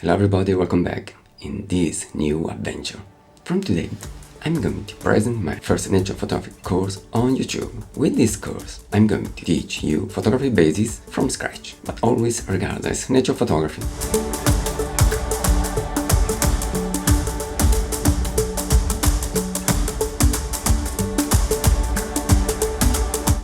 Hello everybody, welcome back in this new adventure. From today, I'm going to present my first nature photography course on YouTube. With this course, I'm going to teach you photography basics from scratch, but always regardless nature photography.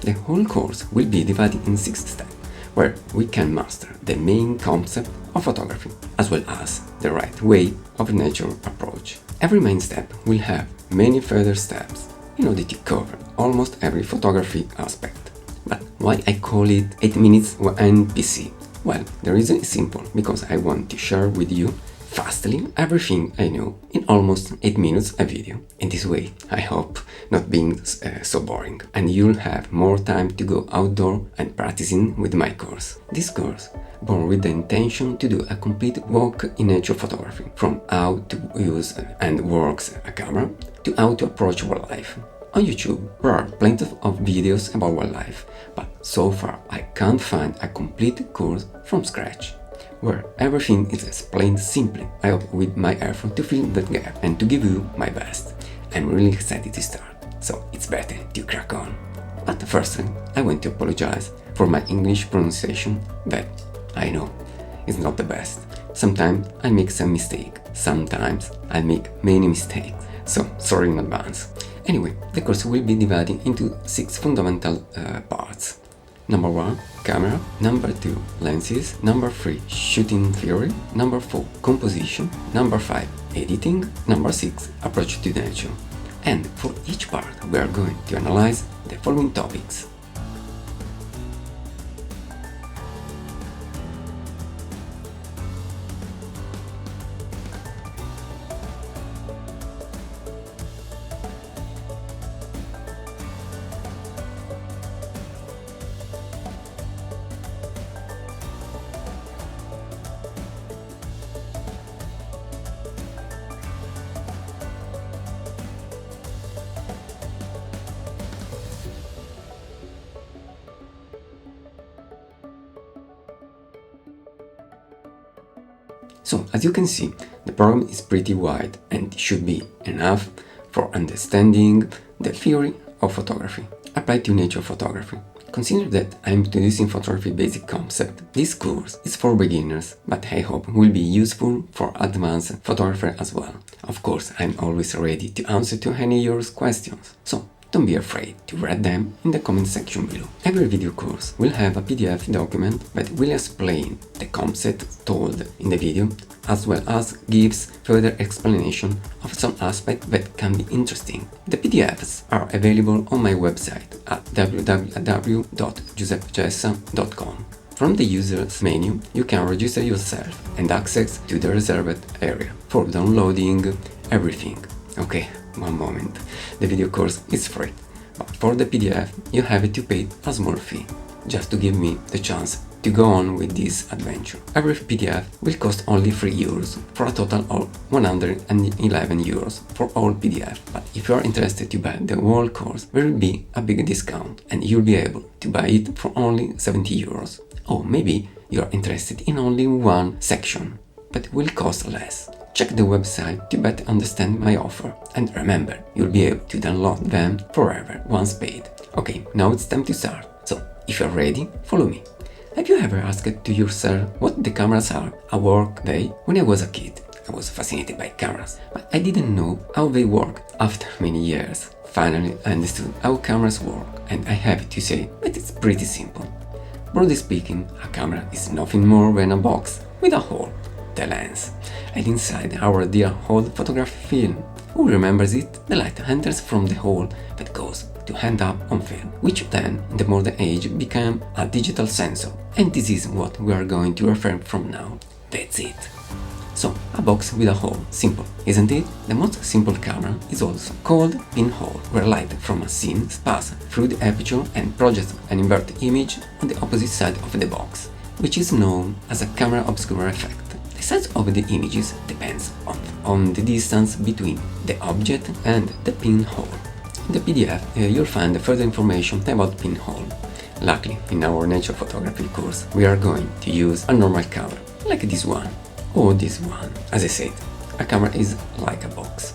The whole course will be divided in 6 steps, where we can master the main concept of photography, as well as the right way of nature approach. Every main step will have many further steps in order to cover almost every photography aspect. But why I call it 8 minutes YNPC? Well, the reason is simple, because I want to share with you fastly everything I know in almost 8 minutes a video. In this way, I hope not being so boring, and you'll have more time to go outdoor and practicing with my course. This course, born with the intention to do a complete walk in nature photography, from how to use and works a camera to how to approach wildlife. On YouTube, there are plenty of videos about wildlife, but so far I can't find a complete course from scratch, where everything is explained simply. I hope with my effort to fill that gap and to give you my best. I'm really excited to start, so it's better to crack on. But firstly, I want to apologize for my English pronunciation that, I know, is not the best. Sometimes I make some mistakes, sometimes I make many mistakes, so sorry in advance. Anyway, the course will be divided into 6 fundamental parts. Number 1, camera. Number 2, lenses. Number 3, shooting theory. Number 4, composition. Number 5, editing. Number 6, approach to nature. And for each part we are going to analyze the following topics. So, as you can see, the program is pretty wide and should be enough for understanding the theory of photography applied to nature photography. Consider that I'm introducing photography basic concept. This course is for beginners, but I hope will be useful for advanced photographers as well. Of course, I'm always ready to answer to any of your questions, so don't be afraid to read them in the comment section below. Every video course will have a PDF document that will explain the concept told in the video, as well as gives further explanation of some aspects that can be interesting. The PDFs are available on my website at www.giuseppegessa.com. From the users menu, you can register yourself and access to the reserved area for downloading everything. Okay, one moment. The video course is free, but for the PDF you have to pay a small fee, just to give me the chance to go on with this adventure. Every PDF will cost only 3 euros, for a total of 111 euros for all PDF. But if you are interested to buy the whole course, there will be a big discount and you'll be able to buy it for only 70 euros. Or maybe you are interested in only one section, but will cost less. Check the website to better understand my offer, and remember, you'll be able to download them forever once paid. Okay, now it's time to start, so if you're ready, follow me. Have you ever asked to yourself what the cameras are a work day? When I was a kid, I was fascinated by cameras, but I didn't know how they work. After many years, finally I understood how cameras work, and I have to say that it's pretty simple. Broadly speaking, a camera is nothing more than a box with a hole, the lens, and inside our dear old photography film. Who remembers it? The light enters from the hole that goes to end up on film, which then, in the modern age, became a digital sensor, and this is what we are going to refer from now. That's it. So, a box with a hole. Simple, isn't it? The most simple camera is also called pinhole, where light from a scene passes through the aperture and projects an inverted image on the opposite side of the box, which is known as a camera obscura effect. The size of the images depends on the distance between the object and the pinhole. In the PDF you'll find further information about pinhole. Luckily, in our nature photography course we are going to use a normal camera, like this one, or this one. As I said, a camera is like a box,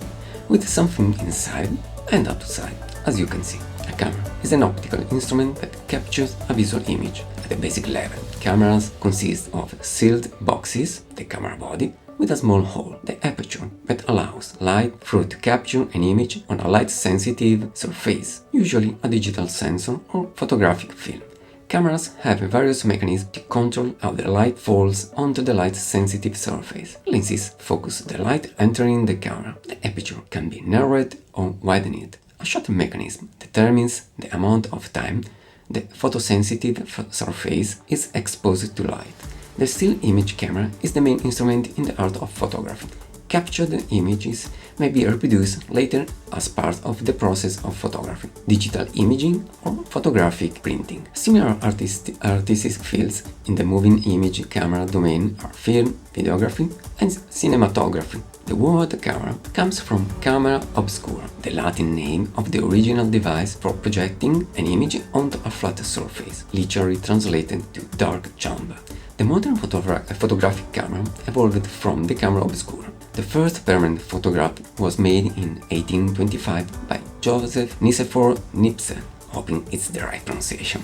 with something inside and outside. As you can see, a camera is an optical instrument that captures a visual image. At a basic level, cameras consist of sealed boxes, the camera body, with a small hole, the aperture, that allows light through to capture an image on a light-sensitive surface, usually a digital sensor or photographic film. Cameras have various mechanisms to control how the light falls onto the light-sensitive surface. Lenses focus the light entering the camera. The aperture can be narrowed or widened. A shutter mechanism determines the amount of time the photosensitive surface is exposed to light. The still image camera is the main instrument in the art of photography. Captured images may be reproduced later as part of the process of photography, digital imaging or photographic printing. Similar artistic fields in the moving image camera domain are film, videography and cinematography. The word camera comes from camera obscura, the Latin name of the original device for projecting an image onto a flat surface, literally translated to dark chamber. The modern photographic camera evolved from the camera obscura. The first permanent photograph was made in 1825 by Joseph Nicephore Niepce, hoping it's the right pronunciation.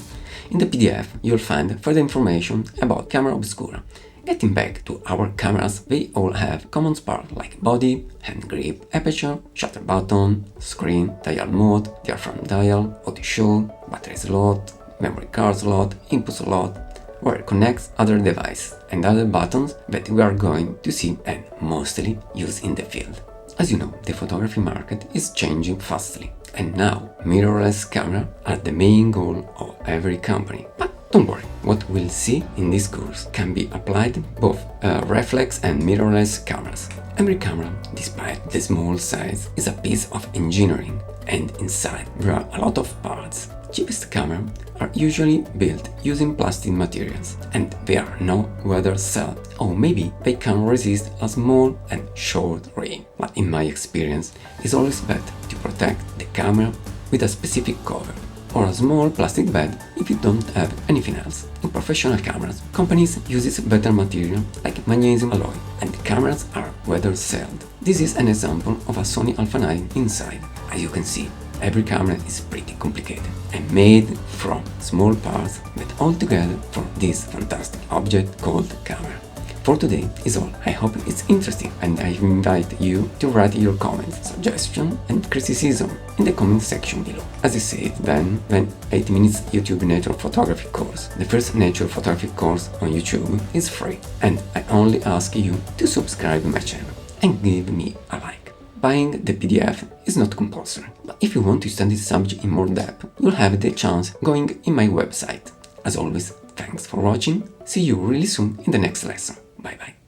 In the PDF you'll find further information about camera obscura. Getting back to our cameras, they all have common parts like body, hand grip, aperture, shutter button, screen, dial mode, diaphragm dial, audio show, battery slot, memory card slot, input slot, where it connects other devices and other buttons that we are going to see and mostly use in the field. As you know, the photography market is changing fastly, and now mirrorless cameras are the main goal of every company. But don't worry, what we'll see in this course can be applied both reflex and mirrorless cameras. Every camera, despite the small size, is a piece of engineering, and inside there are a lot of parts. Cheapest cameras are usually built using plastic materials, and they are not weather sealed, or maybe they can resist a small and short rain. But in my experience, it's always better to protect the camera with a specific cover or a small plastic bag if you don't have anything else. In professional cameras, companies use better material like magnesium alloy, and the cameras are weather sealed. This is an example of a Sony Alpha 9 inside. As you can see, every camera is pretty complicated and made from small parts that all together form this fantastic object called camera. For today is all. I hope it's interesting, and I invite you to write your comments, suggestions and criticism in the comment section below. As I said then, 8 minutes YouTube nature photography course. The first nature photography course on YouTube is free, and I only ask you to subscribe my channel and give me a like. Buying the PDF is not compulsory, but if you want to study the subject in more depth, you'll have the chance going in my website. As always, thanks for watching, see you really soon in the next lesson. Bye bye.